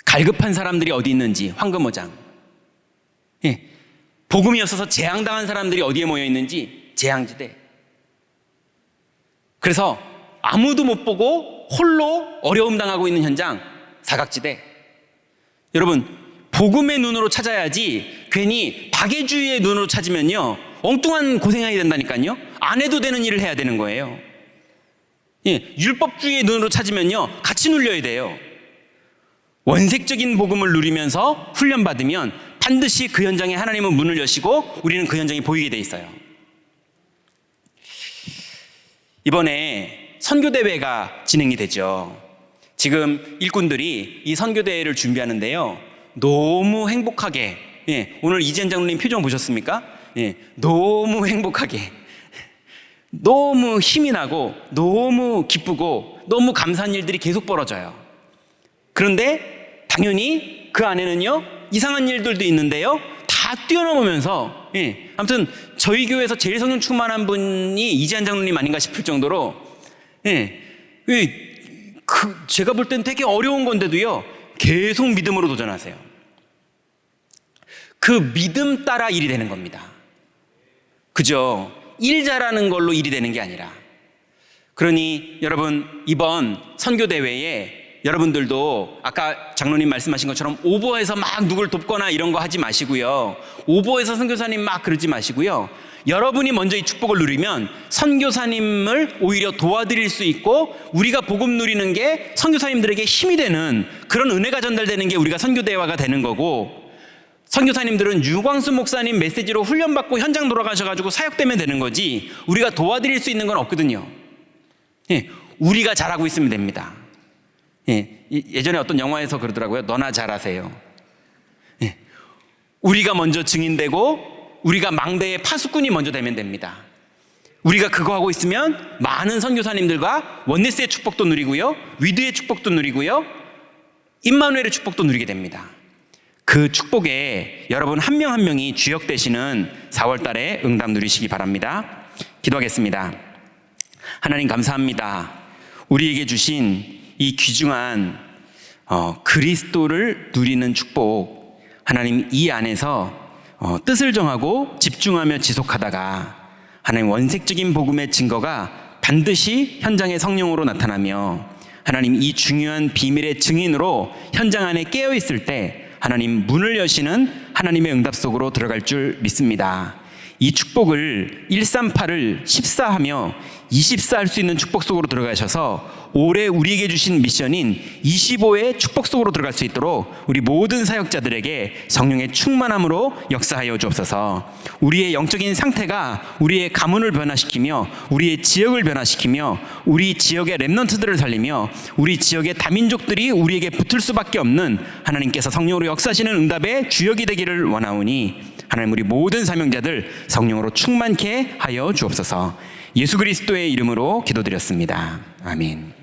갈급한 사람들이 어디 있는지, 황금어장. 복음이 없어서 재앙당한 사람들이 어디에 모여 있는지, 재앙지대. 그래서 아무도 못 보고 홀로 어려움 당하고 있는 현장, 사각지대. 여러분, 복음의 눈으로 찾아야지 괜히 박애주의의 눈으로 찾으면요 엉뚱한 고생하게 된다니까요. 안 해도 되는 일을 해야 되는 거예요. 예, 율법주의의 눈으로 찾으면요 같이 눌려야 돼요. 원색적인 복음을 누리면서 훈련받으면 반드시 그 현장에 하나님은 문을 여시고 우리는 그 현장이 보이게 돼 있어요. 이번에 선교대회가 진행이 되죠. 지금 일꾼들이 이 선교대회를 준비하는데요 너무 행복하게, 오늘 이재현 장로님 표정 보셨습니까? 너무 행복하게, 너무 힘이 나고 너무 기쁘고 너무 감사한 일들이 계속 벌어져요. 그런데 당연히 그 안에는요 이상한 일들도 있는데요 다 뛰어넘으면서, 아무튼 저희 교회에서 제일 성령 충만한 분이 이재한 장로님 아닌가 싶을 정도로, 제가 볼 땐 되게 어려운 건데도요 계속 믿음으로 도전하세요. 그 믿음 따라 일이 되는 겁니다. 그죠? 일 잘하는 걸로 일이 되는 게 아니라. 그러니 여러분, 이번 선교대회에 여러분들도 아까 장로님 말씀하신 것처럼 오버해서 막 누굴 돕거나 이런 거 하지 마시고요, 오버해서 선교사님 막 그러지 마시고요, 여러분이 먼저 이 축복을 누리면 선교사님을 오히려 도와드릴 수 있고 우리가 복음 누리는 게 선교사님들에게 힘이 되는 그런 은혜가 전달되는 게 우리가 선교대화가 되는 거고, 선교사님들은 유광수 목사님 메시지로 훈련받고 현장 돌아가셔가지고 사역되면 되는 거지 우리가 도와드릴 수 있는 건 없거든요. 우리가 잘하고 있으면 됩니다. 예전에 어떤 영화에서 그러더라고요. 너나 잘하세요. 우리가 먼저 증인되고 우리가 망대의 파수꾼이 먼저 되면 됩니다. 우리가 그거 하고 있으면 많은 선교사님들과 원네스의 축복도 누리고요, 위드의 축복도 누리고요, 임마누엘의 축복도 누리게 됩니다. 그 축복에 여러분 한 명 한 명이 주역 되시는 4월 달에 응답 누리시기 바랍니다. 기도하겠습니다. 하나님 감사합니다. 우리에게 주신 이 귀중한 그리스도를 누리는 축복, 하나님 이 안에서 뜻을 정하고 집중하며 지속하다가 하나님 원색적인 복음의 증거가 반드시 현장의 성령으로 나타나며 하나님 이 중요한 비밀의 증인으로 현장 안에 깨어있을 때 하나님 문을 여시는 하나님의 응답 속으로 들어갈 줄 믿습니다. 이 축복을 138을 14하며 24 할 수 있는 축복 속으로 들어가셔서 올해 우리에게 주신 미션인 25의 축복 속으로 들어갈 수 있도록 우리 모든 사역자들에게 성령의 충만함으로 역사하여 주옵소서. 우리의 영적인 상태가 우리의 가문을 변화시키며 우리의 지역을 변화시키며 우리 지역의 렘넌트들을 살리며 우리 지역의 다민족들이 우리에게 붙을 수밖에 없는 하나님께서 성령으로 역사하시는 응답의 주역이 되기를 원하오니 하나님 우리 모든 사명자들 성령으로 충만케 하여 주옵소서. 예수 그리스도의 이름으로 기도드렸습니다. 아멘.